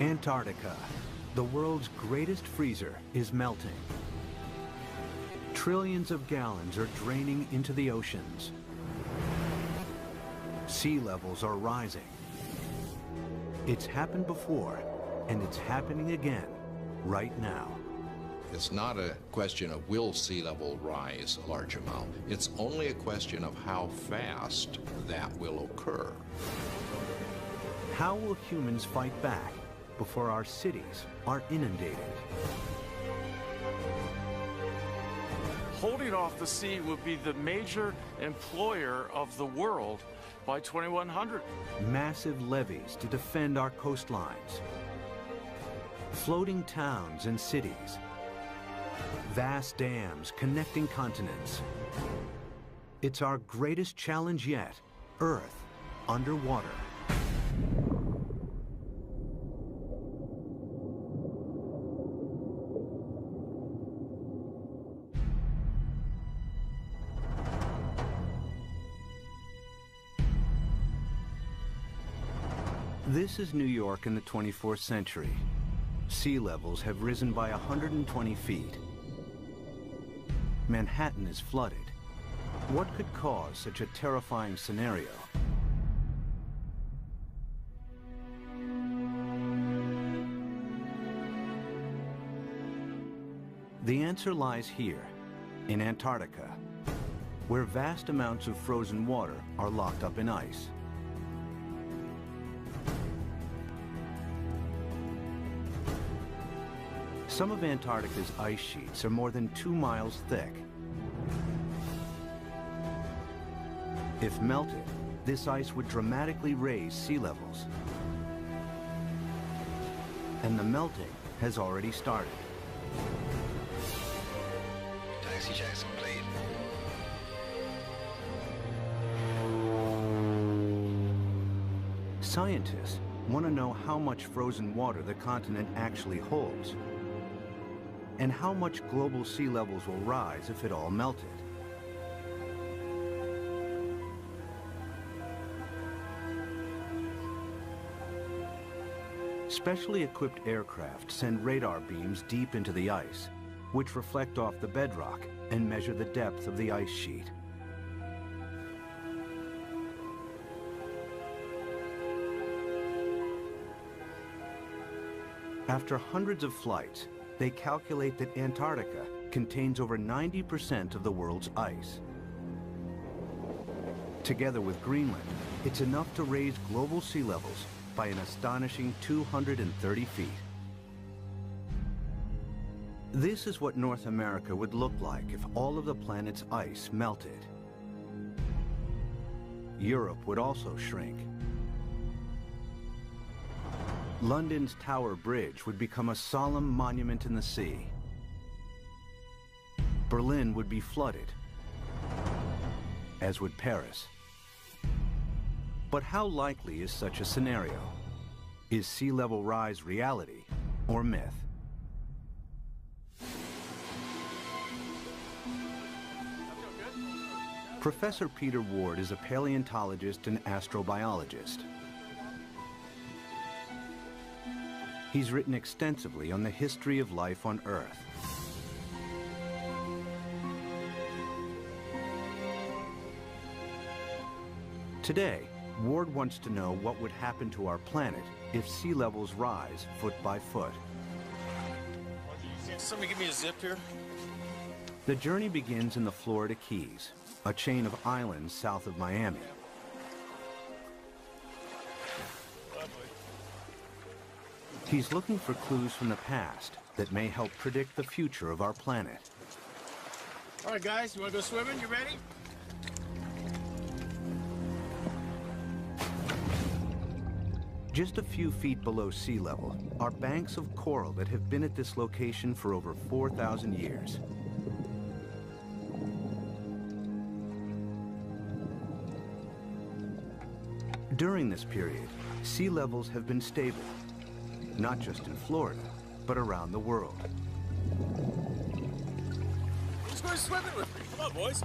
Antarctica, the world's greatest freezer, is melting. Trillions of gallons are draining into the oceans. Sea levels are rising. It's happened before, and it's happening again right now. It's not a question of will sea level rise a large amount. It's only a question of how fast that will occur. How will humans fight back before our cities are inundated? Holding off the sea would be the major employer of the world by 2100. Massive levees to defend our coastlines. Floating towns and cities. Vast dams connecting continents. It's our greatest challenge yet, Earth underwater. This is New York in the 24th century. Sea levels have risen by 120 feet. Manhattan is flooded. What could cause such a terrifying scenario? The answer lies here, in Antarctica, where vast amounts of frozen water are locked up in ice. Some of Antarctica's ice sheets are more than 2 miles thick. If melted, this ice would dramatically raise sea levels. And the melting has already started. Taxi checks complete. Scientists want to know how much frozen water the continent actually holds, and how much global sea levels will rise if it all melted. Specially equipped aircraft send radar beams deep into the ice, which reflect off the bedrock and measure the depth of the ice sheet. After hundreds of flights, they calculate that Antarctica contains over 90% of the world's ice. Together with Greenland, it's enough to raise global sea levels by an astonishing 230 feet. This is what North America would look like if all of the planet's ice melted. Europe would also shrink. London's Tower Bridge would become a solemn monument in the sea. Berlin would be flooded, as would Paris. But how likely is such a scenario? Is sea level rise reality or myth? Professor Peter Ward is a paleontologist and astrobiologist. He's written extensively on the history of life on Earth. Today, Ward wants to know what would happen to our planet if sea levels rise foot by foot. Somebody give me a zip here. The journey begins in the Florida Keys, a chain of islands south of Miami. He's looking for clues from the past that may help predict the future of our planet. All right, guys, you want to go swimming? You ready? Just a few feet below sea level are banks of coral that have been at this location for over 4,000 years. During this period, sea levels have been stable, not just in Florida, but around the world. Just go swimming with me. Come on, boys.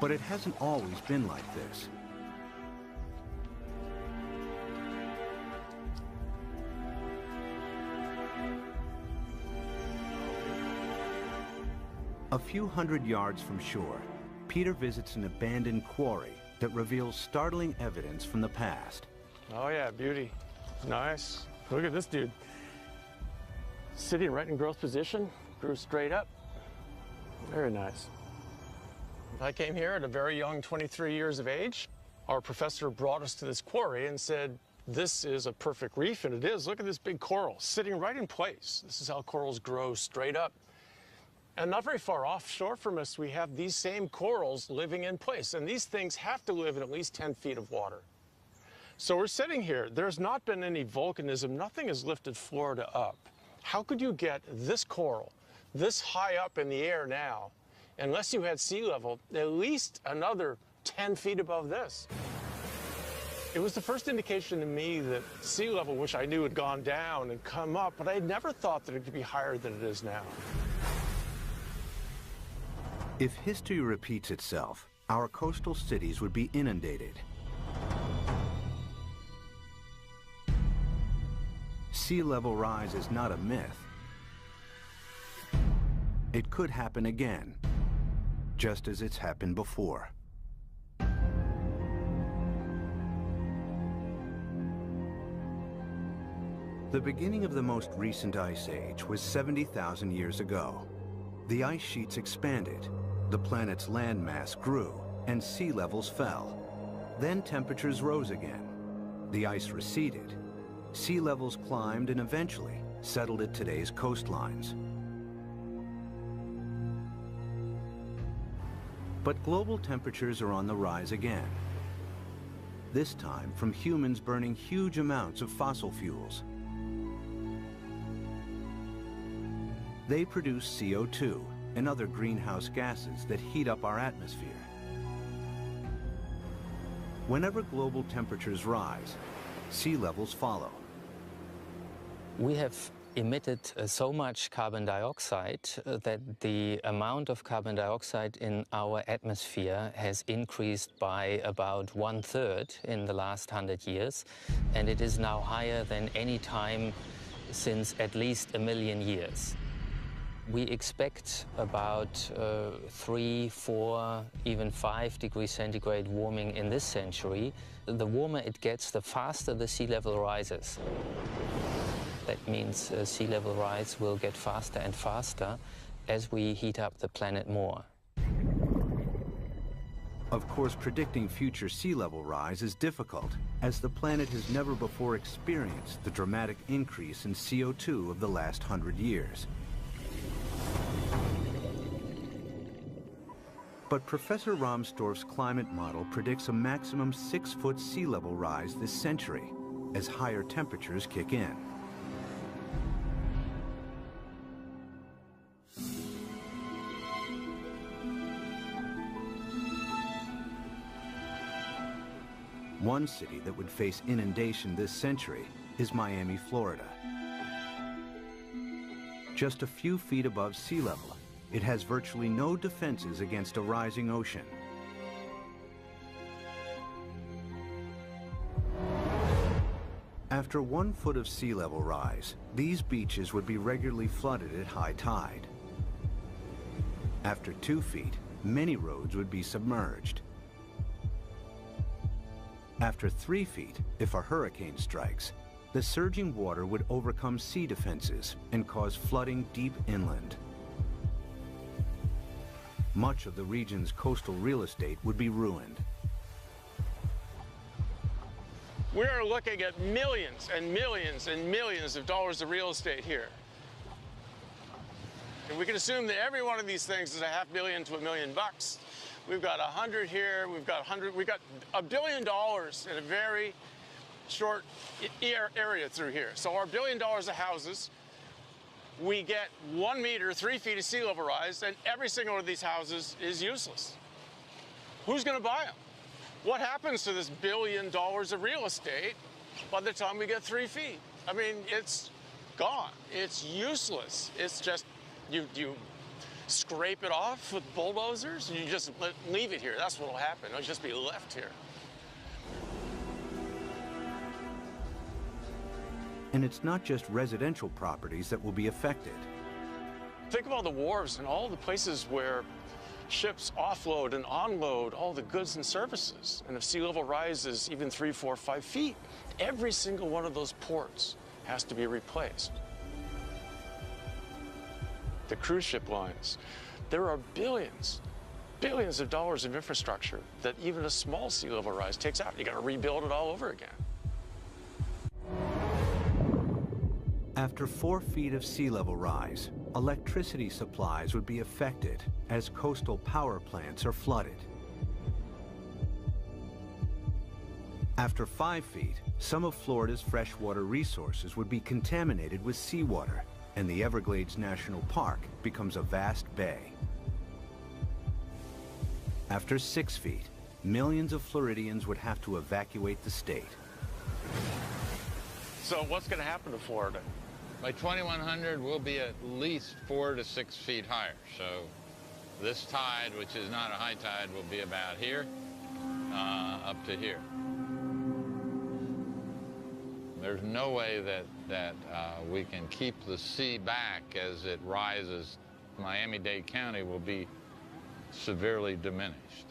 But it hasn't always been like this. A few hundred yards from shore, Peter visits an abandoned quarry that reveals startling evidence from the past. Oh yeah, beauty. Nice. Look at this dude. Sitting right in growth position, grew straight up. Very nice. I came here at a very young 23 years of age. Our professor brought us to this quarry and said, this is a perfect reef, and it is. Look at this big coral sitting right in place. This is how corals grow straight up. And not very far offshore from us, we have these same corals living in place. And these things have to live in at least 10 feet of water. So we're sitting here. There's not been any volcanism. Nothing has lifted Florida up. How could you get this coral this high up in the air now, unless you had sea level, at least another 10 feet above this? It was the first indication to me that sea level, which I knew had gone down and come up, but I had never thought that it could be higher than it is now. If history repeats itself, our coastal cities would be inundated. Sea level rise is not a myth. It could happen again, just as it's happened before. The beginning of the most recent ice age was 70,000 years ago. The ice sheets expanded, the planet's landmass grew, and sea levels fell. Then temperatures rose again. The ice receded. Sea levels climbed and eventually settled at today's coastlines. But global temperatures are on the rise again. This time from humans burning huge amounts of fossil fuels. They produce CO2 and other greenhouse gases that heat up our atmosphere. Whenever global temperatures rise, sea levels follow. We have emitted so much carbon dioxide that the amount of carbon dioxide in our atmosphere has increased by about 1/3 in the last 100 years, and it is now higher than any time since at least 1 million years. We expect about 3, 4, even 5 degrees centigrade warming in this century. The warmer it gets, the faster the sea level rises. That means sea level rise will get faster and faster as we heat up the planet more. Of course, predicting future sea level rise is difficult, as the planet has never before experienced the dramatic increase in CO2 of the last 100 years. But Professor Rahmstorf's climate model predicts a maximum 6-foot sea level rise this century, as higher temperatures kick in. One city that would face inundation this century is Miami, Florida. Just a few feet above sea level, it has virtually no defenses against a rising ocean. After 1 foot of sea level rise, these beaches would be regularly flooded at high tide. After 2 feet, many roads would be submerged. After 3 feet, if a hurricane strikes, the surging water would overcome sea defenses and cause flooding deep inland. Much of the region's coastal real estate would be ruined. We are looking at millions and millions and millions of dollars of real estate here. And we can assume that every one of these things is $500,000 to $1 million. We've got 100 here, we've got $1 billion in a very short area through here. So our $1 billion of houses, we get 1 meter, 3 feet of sea level rise, and every single one of these houses is useless. Who's going to buy them? What happens to this $1 billion of real estate by the time we get 3 feet? I mean, it's gone. It's useless. It's just, you scrape it off with bulldozers and you just leave it here. That's what will happen. It'll just be left here. And it's not just residential properties that will be affected. Think of all the wharves and all the places where ships offload and onload all the goods and services. And if sea level rises even 3, 4, 5 feet, every single one of those ports has to be replaced. The cruise ship lines, there are billions of dollars of infrastructure that even a small sea level rise takes out. You got to rebuild it all over again. After 4 feet of sea level rise, electricity supplies would be affected as coastal power plants are flooded. After 5 feet, some of Florida's freshwater resources would be contaminated with seawater, and the Everglades National Park becomes a vast bay. After 6 feet, millions of Floridians would have to evacuate the state. So what's going to happen to Florida? By 2100, we'll be at least 4 to 6 feet higher. So this tide, which is not a high tide, will be about here, up to here. There's no way that we can keep the sea back as it rises. Miami-Dade County will be severely diminished.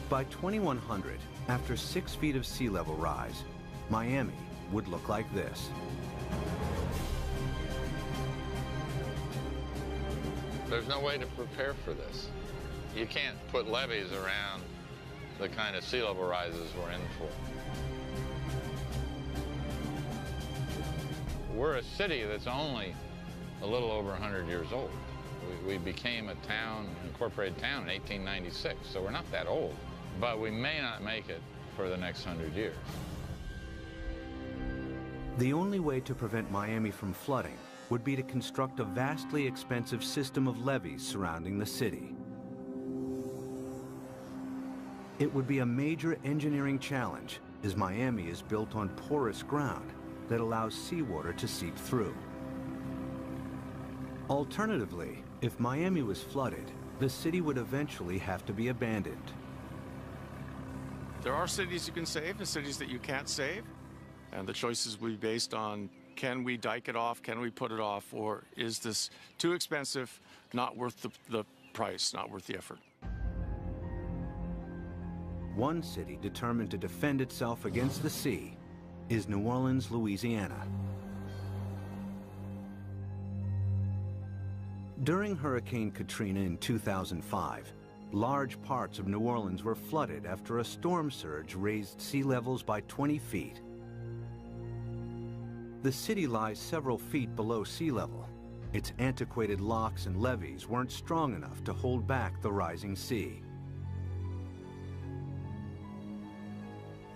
By 2100, after 6 feet of sea level rise, Miami would look like this. There's no way to prepare for this. You can't put levees around the kind of sea level rises we're in for. We're a city that's only a little over 100 years old. We became a town, an incorporated town in 1896, so we're not that old. But we may not make it for the next 100 years. The only way to prevent Miami from flooding would be to construct a vastly expensive system of levees surrounding the city. It would be a major engineering challenge, as Miami is built on porous ground that allows seawater to seep through. Alternatively, if Miami was flooded, the city would eventually have to be abandoned. There are cities you can save and cities that you can't save. And the choices will be based on, can we dike it off, can we put it off, or is this too expensive, not worth the price, not worth the effort? One city determined to defend itself against the sea is New Orleans, Louisiana. During Hurricane Katrina in 2005, large parts of New Orleans were flooded after a storm surge raised sea levels by 20 feet. The city lies several feet below sea level. Its antiquated locks and levees weren't strong enough to hold back the rising sea.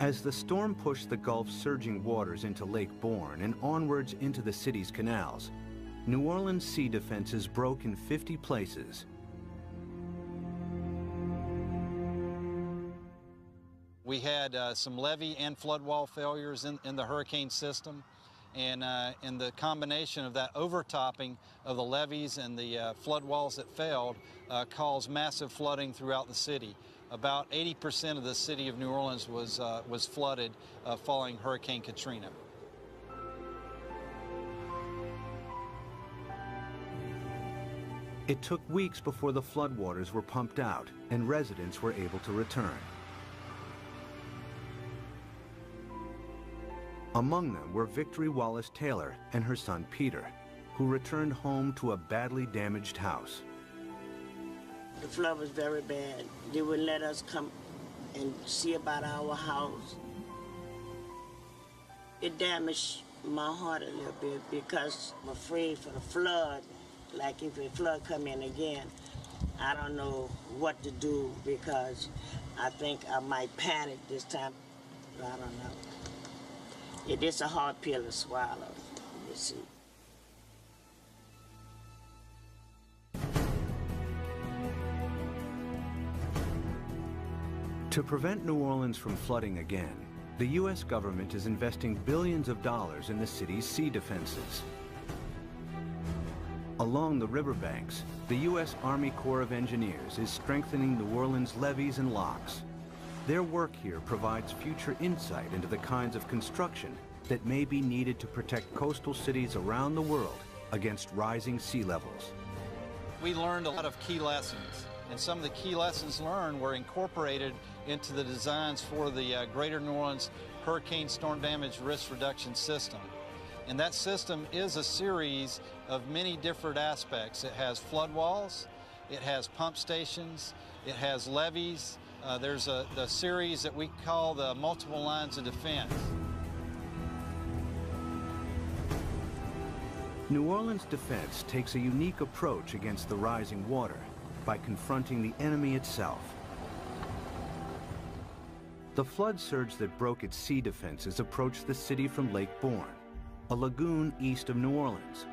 As the storm pushed the Gulf's surging waters into Lake Borgne and onwards into the city's canals, New Orleans' sea defenses broke in 50 places. We had some levee and flood wall failures in the hurricane system, and the combination of that overtopping of the levees and the flood walls that failed caused massive flooding throughout the city. About 80% of the city of New Orleans was flooded following Hurricane Katrina. It took weeks before the floodwaters were pumped out and residents were able to return. Among them were Victory Wallace Taylor and her son Peter, who returned home to a badly damaged house. The flood was very bad. They wouldn't let us come and see about our house. It damaged my heart a little bit because I'm afraid for the flood. Like if the flood come in again, I don't know what to do because I think I might panic this time. I don't know. It is a hard pill to swallow, you see. To prevent New Orleans from flooding again, the U.S. government is investing billions of dollars in the city's sea defenses. Along the riverbanks, the U.S. Army Corps of Engineers is strengthening New Orleans' levees and locks. Their work here provides future insight into the kinds of construction that may be needed to protect coastal cities around the world against rising sea levels. We learned a lot of key lessons, and some of the key lessons learned were incorporated into the designs for the Greater New Orleans Hurricane Storm Damage Risk Reduction System. And that system is a series of many different aspects. It has flood walls, it has pump stations, it has levees. There's the series that we call the multiple lines of defense. New Orleans defense takes a unique approach against the rising water by confronting the enemy itself. The flood surge that broke its sea defenses approached the city from Lake Borgne, a lagoon east of New Orleans.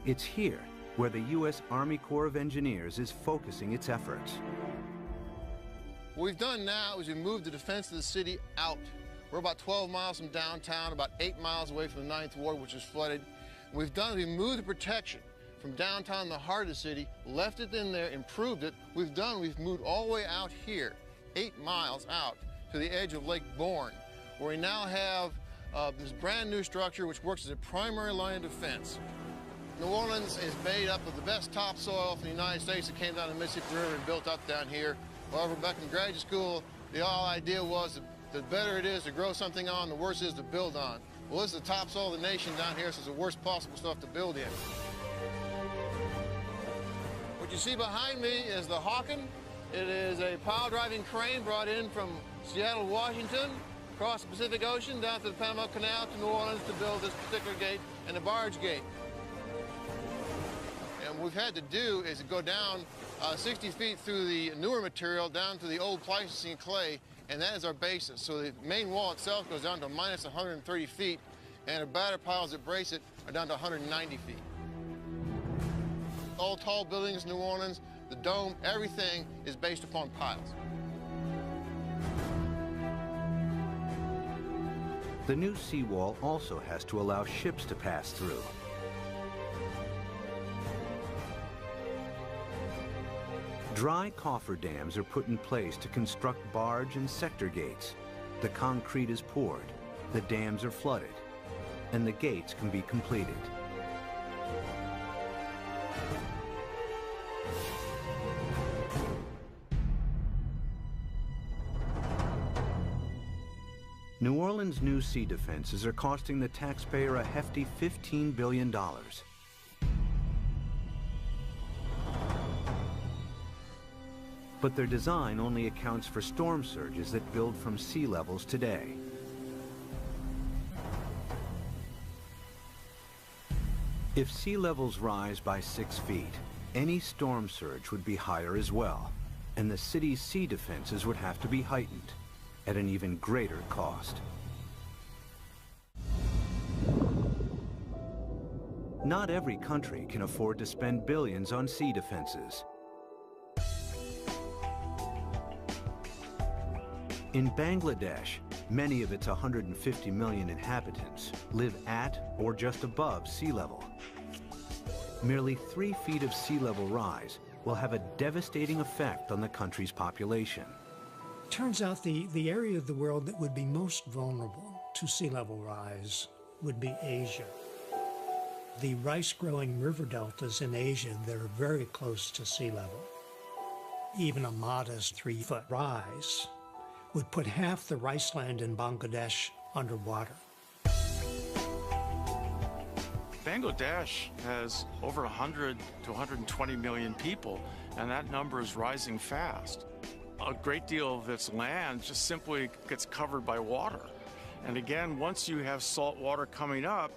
It's here where the U.S. Army Corps of Engineers is focusing its efforts. What we've done now is we've moved the defense of the city out. We're about 12 miles from downtown, about 8 miles away from the 9th Ward, which is flooded. What we've done is we've moved the protection from downtown, the heart of the city, left it in there, improved it. We've moved all the way out here, 8 miles out to the edge of Lake Borgne, where we now have this brand new structure which works as a primary line of defense. New Orleans is made up of the best topsoil from the United States that came down the Mississippi River and built up down here. However, back in graduate school, the whole idea was that the better it is to grow something on, the worse it is to build on. Well, this is the topsoil of the nation down here, so it's the worst possible stuff to build in. What you see behind me is the Hawken. It is a pile-driving crane brought in from Seattle, Washington, across the Pacific Ocean, down to the Panama Canal to New Orleans to build this particular gate and the barge gate. And what we've had to do is go down 60 feet through the newer material down to the old Pleistocene clay, and that is our basis. So the main wall itself goes down to minus 130 feet, and the batter piles that brace it are down to 190 feet. All tall buildings in New Orleans, the dome, everything is based upon piles. The new seawall also has to allow ships to pass through. Dry cofferdams are put in place to construct barge and sector gates. The concrete is poured, the dams are flooded, and the gates can be completed. New Orleans' new sea defenses are costing the taxpayer a hefty $15 billion. But their design only accounts for storm surges that build from sea levels today. If sea levels rise by 6 feet, any storm surge would be higher as well, and the city's sea defenses would have to be heightened at an even greater cost. Not every country can afford to spend billions on sea defenses. In Bangladesh, many of its 150 million inhabitants live at or just above sea level. Merely 3 feet of sea level rise will have a devastating effect on the country's population. Turns out the area of the world that would be most vulnerable to sea level rise would be Asia. The rice-growing river deltas in Asia that are very close to sea level. Even a modest 3-foot rise would put half the rice land in Bangladesh underwater. Bangladesh has over 100 to 120 million people, and that number is rising fast. A great deal of its land just simply gets covered by water. And again, once you have salt water coming up,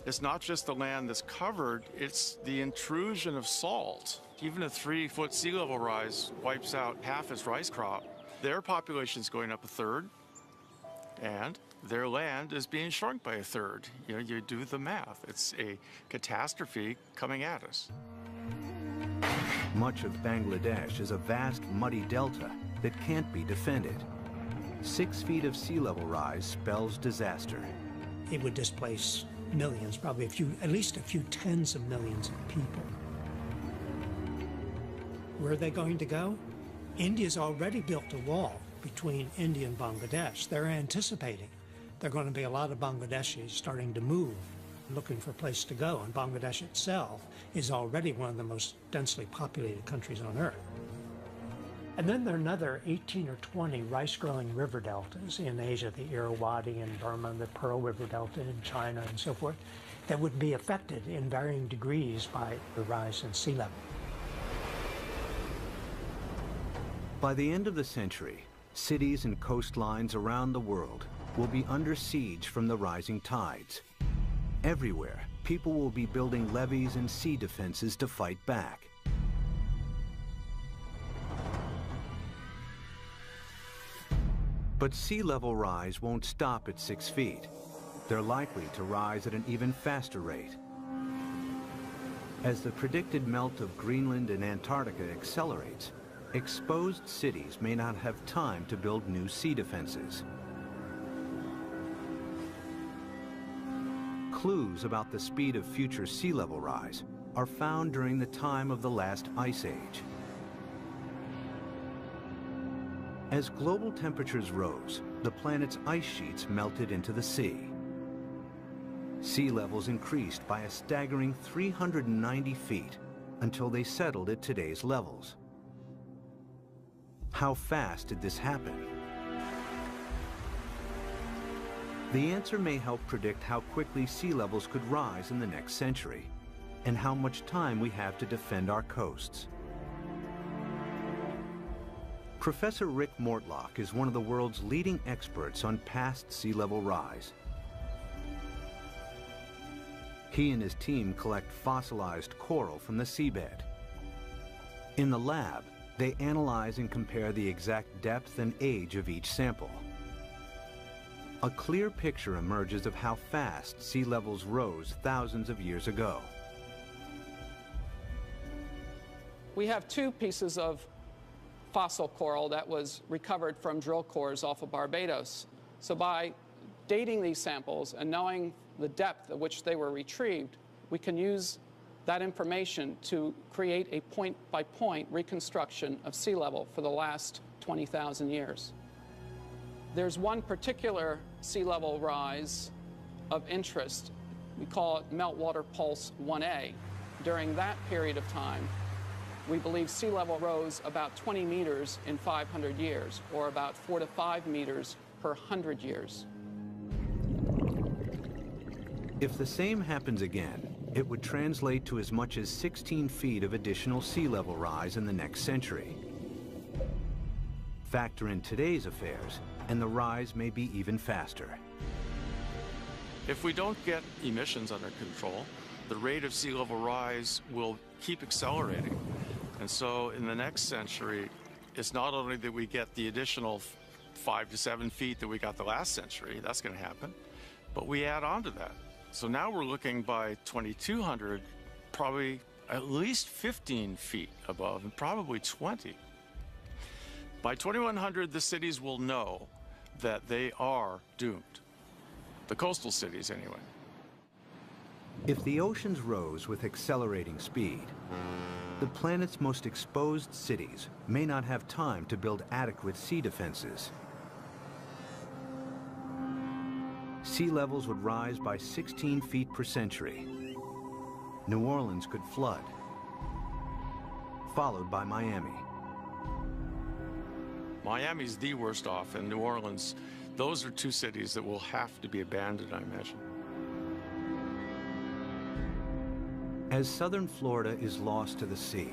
it's not just the land that's covered, it's the intrusion of salt. Even a 3-foot sea level rise wipes out half its rice crop. Their population's going up a third, and their land is being shrunk by a third. You know, you do the math. It's a catastrophe coming at us. Much of Bangladesh is a vast muddy delta that can't be defended. 6 feet of sea level rise spells disaster. It would displace millions, probably at least a few tens of millions of people. Where are they going to go? India's already built a wall between India and Bangladesh. They're anticipating there are going to be a lot of Bangladeshis starting to move, looking for a place to go, and Bangladesh itself is already one of the most densely populated countries on Earth. And then there are another 18 or 20 rice-growing river deltas in Asia, the Irrawaddy in Burma, the Pearl River Delta in China, and so forth, that would be affected in varying degrees by the rise in sea level. By the end of the century, cities and coastlines around the world will be under siege from the rising tides. Everywhere, people will be building levees and sea defenses to fight back. But sea level rise won't stop at 6 feet. They're likely to rise at an even faster rate. As the predicted melt of Greenland and Antarctica accelerates, exposed cities may not have time to build new sea defenses. Clues about the speed of future sea level rise are found during the time of the last ice age. As global temperatures rose, the planet's ice sheets melted into the sea. Sea levels increased by a staggering 390 feet until they settled at today's levels. How fast did this happen? The answer may help predict how quickly sea levels could rise in the next century, and how much time we have to defend our coasts. Professor Rick Mortlock is one of the world's leading experts on past sea level rise. He and his team collect fossilized coral from the seabed. In the lab, they analyze and compare the exact depth and age of each sample. A clear picture emerges of how fast sea levels rose thousands of years ago. We have 2 pieces of fossil coral that was recovered from drill cores off of Barbados. So by dating these samples and knowing the depth at which they were retrieved, we can use that information to create a point-by-point reconstruction of sea level for the last 20,000 years. There's one particular sea level rise of interest. We call it Meltwater Pulse 1A. During that period of time, we believe sea level rose about 20 meters in 500 years, or about 4 to 5 meters per 100 years. If the same happens again, it would translate to as much as 16 feet of additional sea level rise in the next century. Factor in today's affairs, and the rise may be even faster. If we don't get emissions under control, the rate of sea level rise will keep accelerating. And so in the next century, it's not only that we get the additional 5 to 7 feet that we got the last century, that's going to happen, but we add on to that. So now we're looking by 2200, probably at least 15 feet above, and probably 20. By 2100, the cities will know that they are doomed. The coastal cities, anyway. If the oceans rose with accelerating speed, the planet's most exposed cities may not have time to build adequate sea defenses. Sea levels would rise by 16 feet per century. New Orleans could flood, followed by Miami. Miami's the worst off, and New Orleans, those are 2 cities that will have to be abandoned, I imagine. As southern Florida is lost to the sea,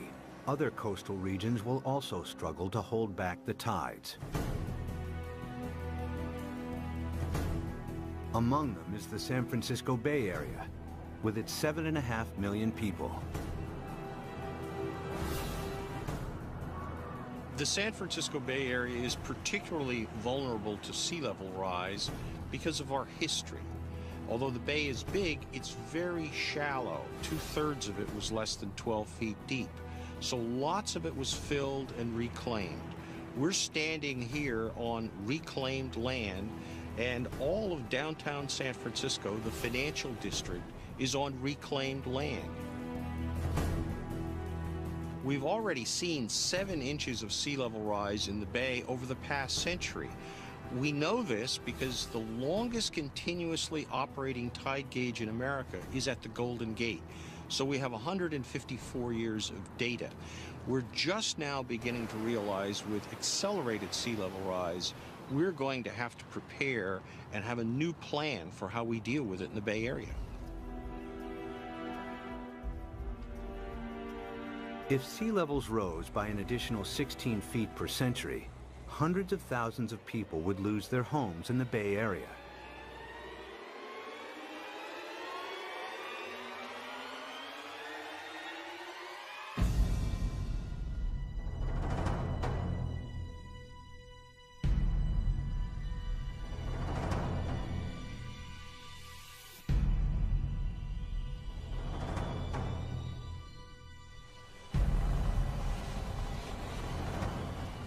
other coastal regions will also struggle to hold back the tides. Among them is the San Francisco Bay Area, with its 7.5 million people. The San Francisco Bay Area is particularly vulnerable to sea level rise because of our history. Although the bay is big, it's very shallow. 2/3 of it was less than 12 feet deep. So lots of it was filled and reclaimed. We're standing here on reclaimed land, and all of downtown San Francisco, the financial district, is on reclaimed land. We've already seen 7 inches of sea level rise in the bay over the past century. We know this because the longest continuously operating tide gauge in America is at the Golden Gate. So we have 154 years of data. We're just now beginning to realize with accelerated sea level rise, we're going to have to prepare and have a new plan for how we deal with it in the Bay Area. If sea levels rose by an additional 16 feet per century, hundreds of thousands of people would lose their homes in the Bay Area.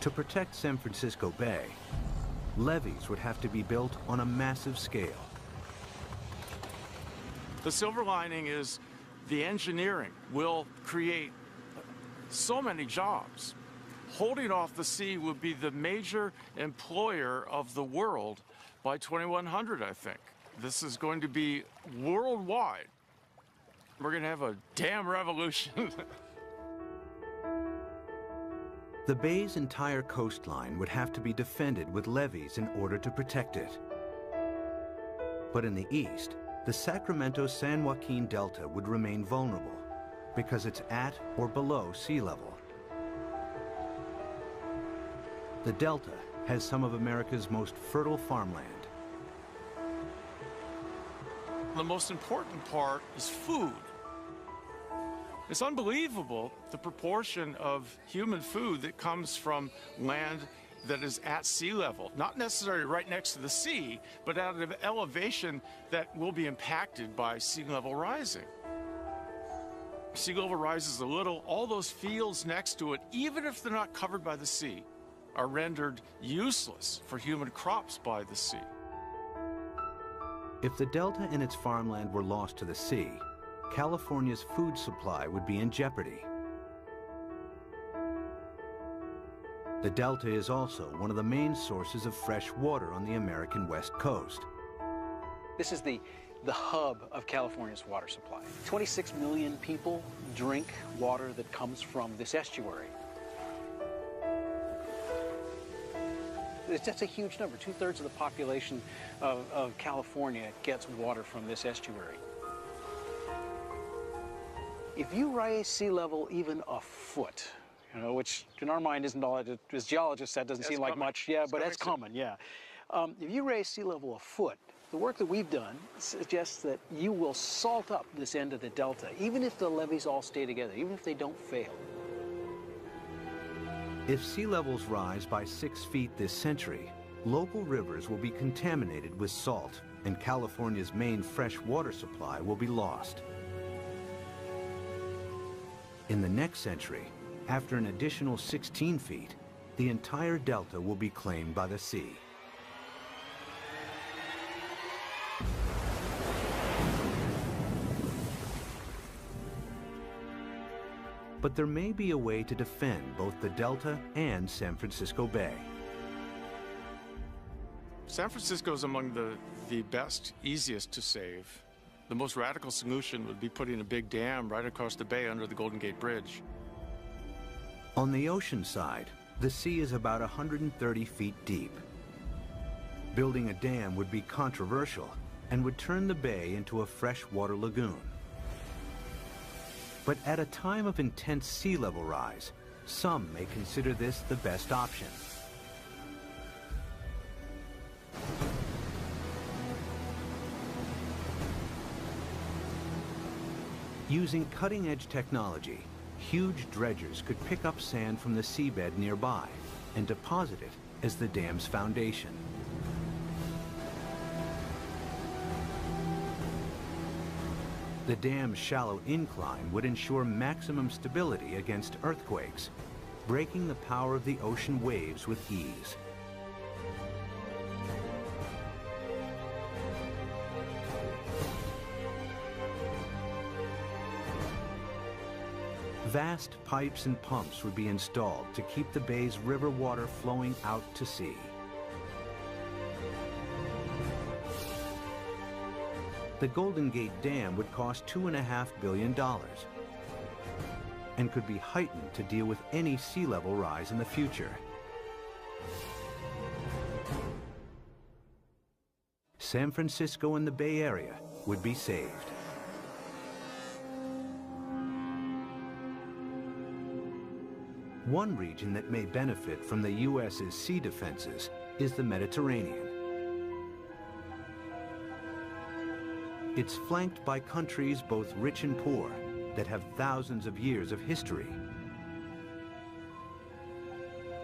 To protect San Francisco Bay, levees would have to be built on a massive scale. The silver lining is the engineering will create so many jobs. Holding off the sea will be the major employer of the world by 2100, I think. This is going to be worldwide. We're going to have a damn revolution. The bay's entire coastline would have to be defended with levees in order to protect it. But in the east, the Sacramento-San Joaquin Delta would remain vulnerable because it's at or below sea level. The Delta has some of America's most fertile farmland. The most important part is food. It's unbelievable the proportion of human food that comes from land that is at sea level, not necessarily right next to the sea, but at an elevation that will be impacted by sea level rising. Sea level rises a little, all those fields next to it, even if they're not covered by the sea, are rendered useless for human crops by the sea. If the Delta and its farmland were lost to the sea, California's food supply would be in jeopardy. The Delta is also one of the main sources of fresh water on the American West Coast. This is the hub of California's water supply. 26 million people drink water that comes from this estuary. That's a huge number. 2/3 of the population of California gets water from this estuary. If you raise sea level even a foot, you know, which in our mind isn't all, as geologists, that doesn't seem like much, yeah, but that's common, yeah. If you raise sea level a foot, the work that we've done suggests that you will salt up this end of the delta, even if the levees all stay together, even if they don't fail. If sea levels rise by 6 feet this century, local rivers will be contaminated with salt, and California's main fresh water supply will be lost. In the next century, after an additional 16 feet, the entire delta will be claimed by the sea. But there may be a way to defend both the delta and San Francisco Bay. San Francisco is among the best, easiest to save. The most radical solution would be putting a big dam right across the bay under the Golden Gate Bridge. On the ocean side, the sea is about 130 feet deep. Building a dam would be controversial and would turn the bay into a freshwater lagoon. But at a time of intense sea level rise, some may consider this the best option. Using cutting-edge technology, huge dredgers could pick up sand from the seabed nearby and deposit it as the dam's foundation. The dam's shallow incline would ensure maximum stability against earthquakes, breaking the power of the ocean waves with ease. Vast pipes and pumps would be installed to keep the bay's river water flowing out to sea. The Golden Gate Dam would cost $2.5 billion and could be heightened to deal with any sea level rise in the future. San Francisco and the Bay Area would be saved. One region that may benefit from the U.S.'s sea defenses is the Mediterranean. It's flanked by countries both rich and poor that have thousands of years of history.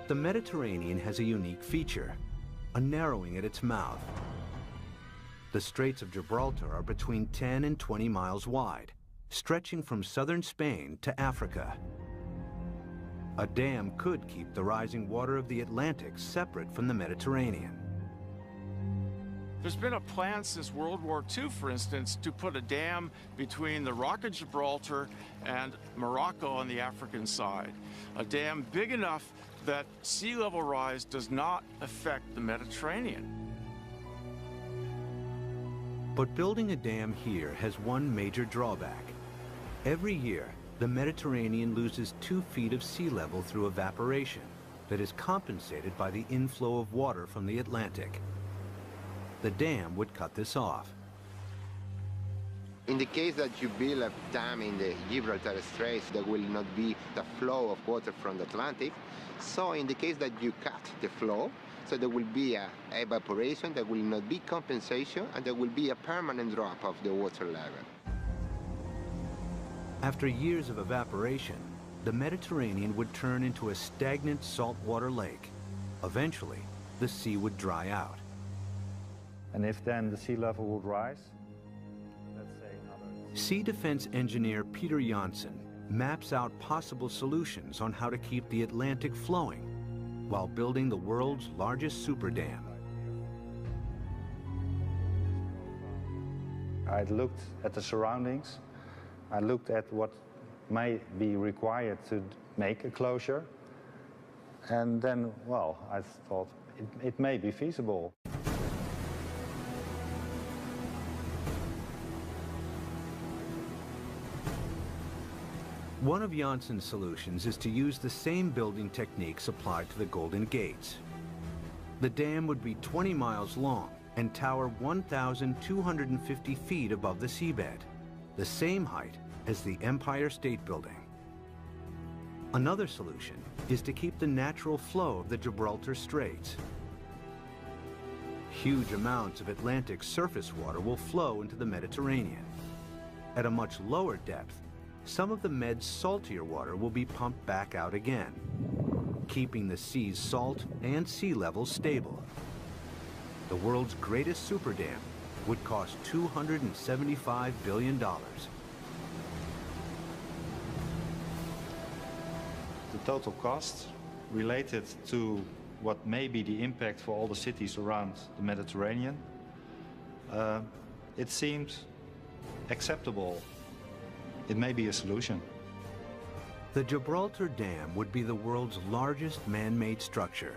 The Mediterranean has a unique feature, a narrowing at its mouth. The Straits of Gibraltar are between 10 and 20 miles wide, stretching from southern Spain to Africa. A dam could keep the rising water of the Atlantic separate from the Mediterranean. There's been a plan since World War II, for instance, to put a dam between the Rock of Gibraltar and Morocco on the African side. A dam big enough that sea level rise does not affect the Mediterranean. But building a dam here has one major drawback. Every year, the Mediterranean loses 2 feet of sea level through evaporation that is compensated by the inflow of water from the Atlantic. The dam would cut this off. In the case that you build a dam in the Gibraltar Straits, there will not be the flow of water from the Atlantic. So in the case that you cut the flow, so there will be a evaporation, there will not be compensation, and there will be a permanent drop of the water level. After years of evaporation, the Mediterranean would turn into a stagnant saltwater lake. Eventually, the sea would dry out. And if then the sea level would rise, let's say another... Sea defense engineer Peter Janssen maps out possible solutions on how to keep the Atlantic flowing while building the world's largest super dam. I looked at the surroundings. I looked at what may be required to make a closure. And then, well, I thought it may be feasible. One of Janssen's solutions is to use the same building techniques applied to the Golden Gates. The dam would be 20 miles long and tower 1,250 feet above the seabed, the same height as the Empire State Building. Another solution is to keep the natural flow of the Gibraltar Straits. Huge amounts of Atlantic surface water will flow into the Mediterranean. At a much lower depth, some of the Med's saltier water will be pumped back out again, keeping the sea's salt and sea level stable. The world's greatest super dam would cost $275 billion. The total cost related to what may be the impact for all the cities around the Mediterranean, it seemed acceptable. It may be a solution. The Gibraltar Dam would be the world's largest man-made structure,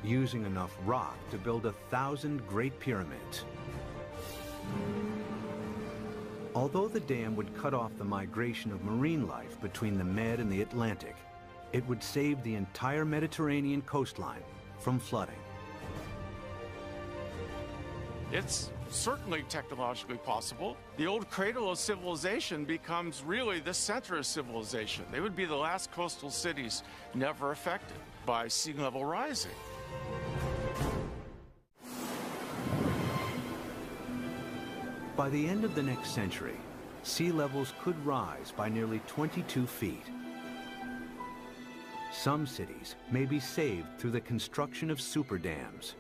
using enough rock to build 1,000 Great Pyramids. Although the dam would cut off the migration of marine life between the Med and the Atlantic, it would save the entire Mediterranean coastline from flooding. It's certainly technologically possible. The old cradle of civilization becomes really the center of civilization. They would be the last coastal cities never affected by sea level rising. By the end of the next century, sea levels could rise by nearly 22 feet. Some cities may be saved through the construction of super dams.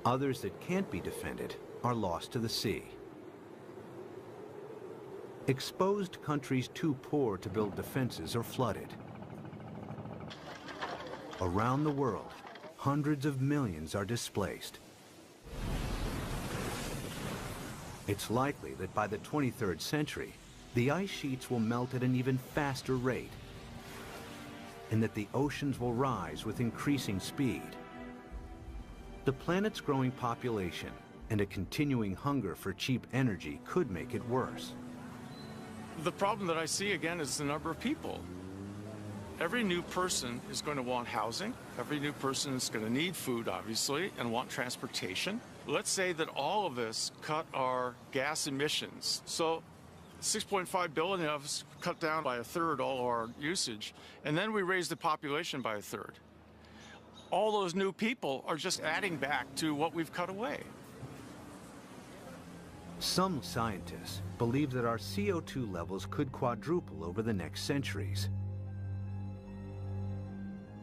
Others that can't be defended are lost to the sea. Exposed countries too poor to build defenses are flooded. Around the world, hundreds of millions are displaced. It's likely that by the 23rd century, the ice sheets will melt at an even faster rate, and that the oceans will rise with increasing speed. The planet's growing population and a continuing hunger for cheap energy could make it worse. The problem that I see again is the number of people. Every new person is going to want housing. Every new person is going to need food, obviously, and want transportation. Let's say that all of us cut our gas emissions. So 6.5 billion of us cut down by a third all our usage, and then we raise the population by a third. All those new people are just adding back to what we've cut away. Some scientists believe that our CO2 levels could quadruple over the next centuries.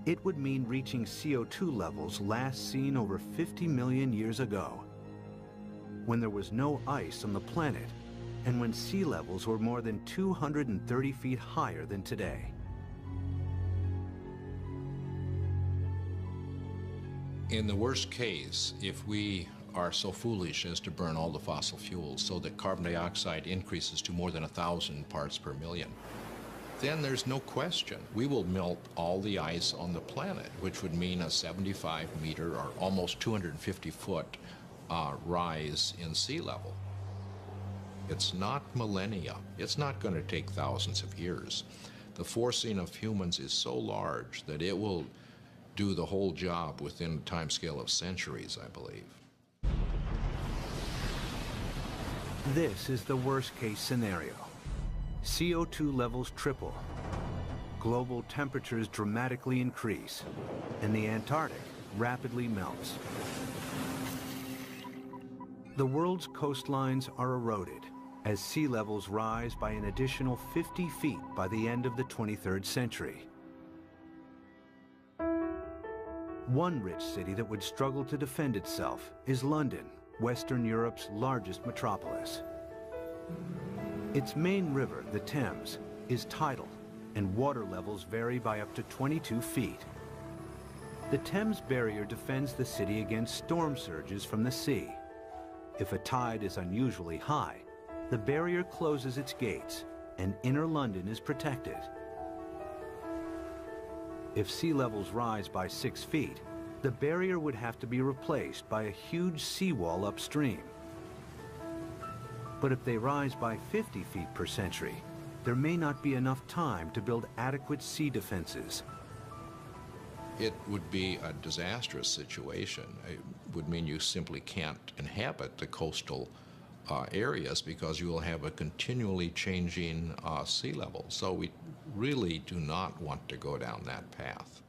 It would mean reaching CO2 levels last seen over 50 million years ago, when there was no ice on the planet and when sea levels were more than 230 feet higher than today. In the worst case, if we are so foolish as to burn all the fossil fuels so that carbon dioxide increases to more than 1,000 parts per million, then there's no question we will melt all the ice on the planet, which would mean a 75-meter or almost 250-foot rise in sea level. It's not millennia. It's not going to take thousands of years. The forcing of humans is so large that it will do the whole job within a timescale of centuries, I believe. This is the worst-case scenario. CO2 levels triple, global temperatures dramatically increase, and the Antarctic rapidly melts. The world's coastlines are eroded as sea levels rise by an additional 50 feet by the end of the 23rd century. One rich city that would struggle to defend itself is London, Western Europe's largest metropolis. Its main river, the Thames, is tidal, and water levels vary by up to 22 feet. The Thames barrier defends the city against storm surges from the sea. If a tide is unusually high, the barrier closes its gates, and inner London is protected. If sea levels rise by 6 feet, the barrier would have to be replaced by a huge seawall upstream. But if they rise by 50 feet per century, there may not be enough time to build adequate sea defenses. It would be a disastrous situation. It would mean you simply can't inhabit the coastal areas because you will have a continually changing sea level. So we really do not want to go down that path.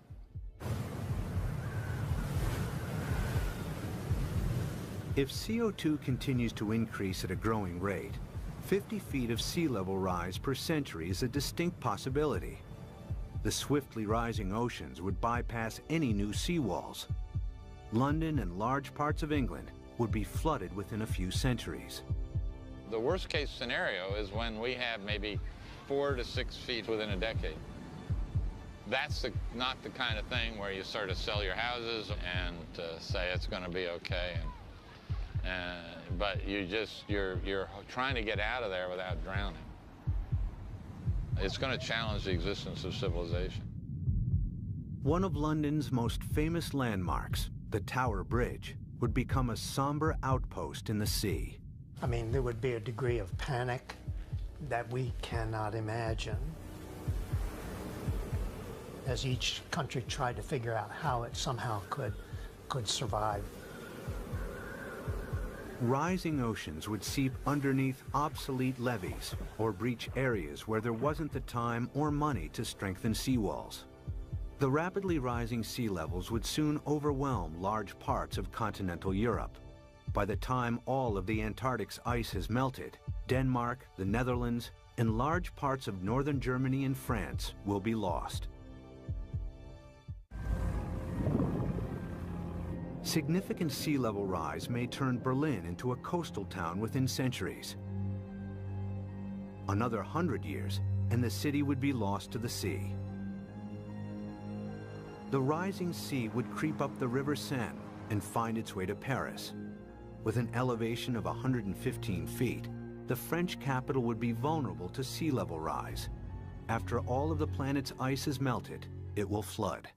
If CO2 continues to increase at a growing rate, 50 feet of sea level rise per century is a distinct possibility. The swiftly rising oceans would bypass any new seawalls. London and large parts of England would be flooded within a few centuries. The worst case scenario is when we have maybe 4 to 6 feet within a decade. That's not the kind of thing where you sort of sell your houses and say it's going to be okay. But you're trying to get out of there without drowning. It's going to challenge the existence of civilization. One of London's most famous landmarks, the Tower Bridge, would become a somber outpost in the sea. I mean, there would be a degree of panic that we cannot imagine as each country tried to figure out how it somehow could survive. Rising oceans would seep underneath obsolete levees or breach areas where there wasn't the time or money to strengthen seawalls. The rapidly rising sea levels would soon overwhelm large parts of continental Europe. By the time all of the Antarctic's ice has melted, Denmark, the Netherlands, and large parts of northern Germany and France will be lost. Significant sea level rise may turn Berlin into a coastal town within centuries. Another 100 years, and the city would be lost to the sea. The rising sea would creep up the River Seine and find its way to Paris. With an elevation of 115 feet, the the French capital would be vulnerable to sea level rise. After all of the planet's ice is melted, it will flood.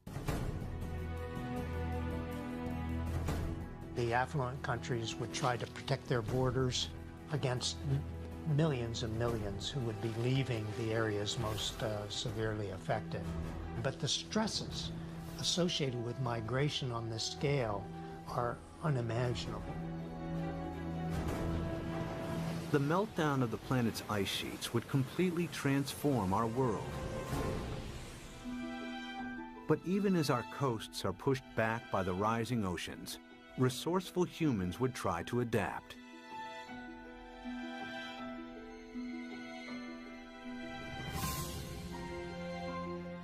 The affluent countries would try to protect their borders against millions and millions who would be leaving the areas most severely affected. But the stresses associated with migration on this scale are unimaginable. The meltdown of the planet's ice sheets would completely transform our world. But even as our coasts are pushed back by the rising oceans, resourceful humans would try to adapt.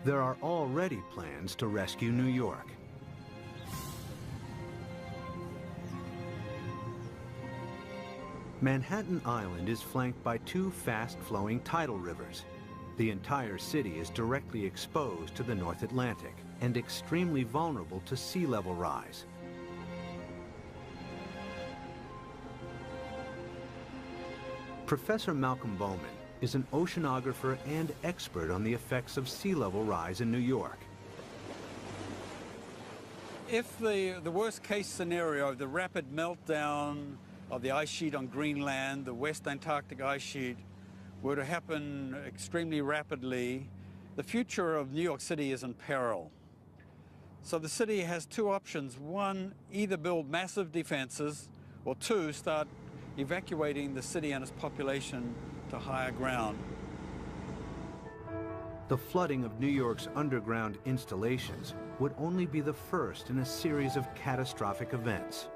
There are already plans to rescue New York. Manhattan Island is flanked by two fast-flowing tidal rivers. The entire city is directly exposed to the North Atlantic and extremely vulnerable to sea level rise. Professor Malcolm Bowman is an oceanographer and expert on the effects of sea level rise in New York. If the worst case scenario, the rapid meltdown of the ice sheet on Greenland, the West Antarctic ice sheet, were to happen extremely rapidly, the future of New York City is in peril. So the city has two options. One, either build massive defenses, or two, start evacuating the city and its population to higher ground. The flooding of New York's underground installations would only be the first in a series of catastrophic events.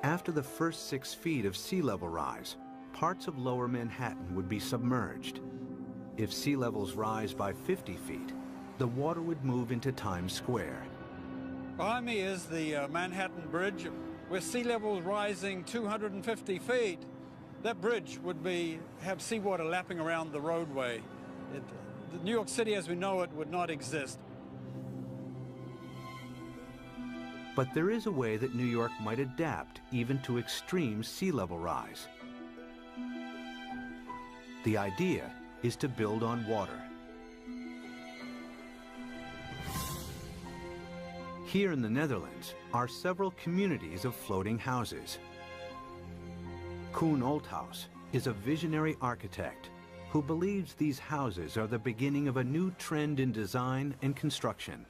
After the first 6 feet of sea level rise, parts of lower Manhattan would be submerged. If sea levels rise by 50 feet, the water would move into Times Square. Behind me is the Manhattan Bridge, with sea levels rising 250 feet. That bridge would have seawater lapping around the roadway. New York City as we know it would not exist. But there is a way that New York might adapt even to extreme sea level rise. The idea is to build on water. Here in the Netherlands are several communities of floating houses. Koen Olthuis is a visionary architect who believes these houses are the beginning of a new trend in design and construction.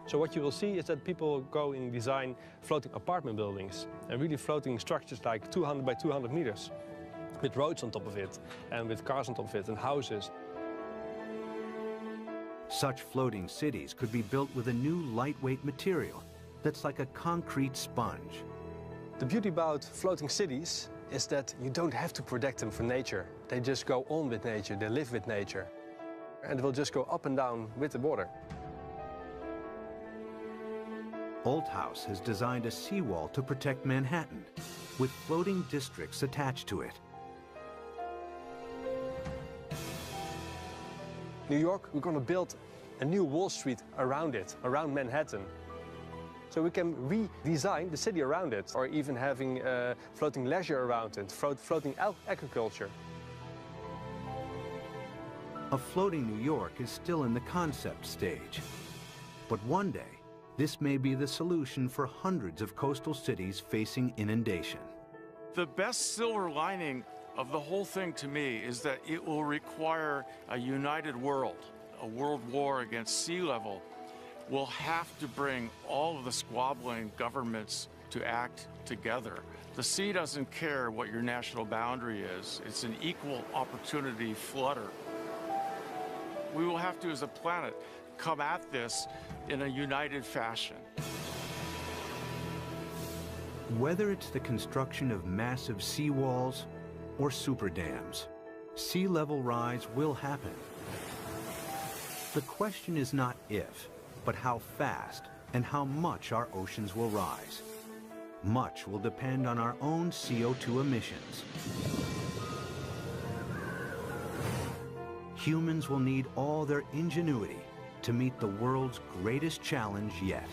So what you will see is that people go and design floating apartment buildings and really floating structures like 200 by 200 meters with roads on top of it and with cars on top of it and houses. Such floating cities could be built with a new lightweight material that's like a concrete sponge. The beauty about floating cities is that you don't have to protect them from nature. They just go on with nature, they live with nature. And they will just go up and down with the water. Olthuis has designed a seawall to protect Manhattan, with floating districts attached to it. New York, we're going to build a new Wall Street around it, around Manhattan. So we can redesign the city around it, or even having floating leisure around it, floating agriculture. A floating New York is still in the concept stage. But one day, this may be the solution for hundreds of coastal cities facing inundation. The best silver lining of the whole thing to me is that it will require a united world. A world war against sea level will have to bring all of the squabbling governments to act together. The sea doesn't care what your national boundary is. It's an equal opportunity flooder. We will have to, as a planet, come at this in a united fashion. Whether it's the construction of massive seawalls or super dams, sea level rise will happen. The question is not if, but how fast and how much our oceans will rise. Much will depend on our own CO2 emissions. Humans will need all their ingenuity to meet the world's greatest challenge yet.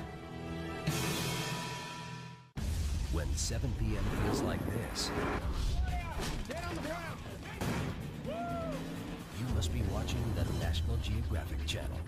When 7 p.m. feels like this, you must be watching the National Geographic Channel.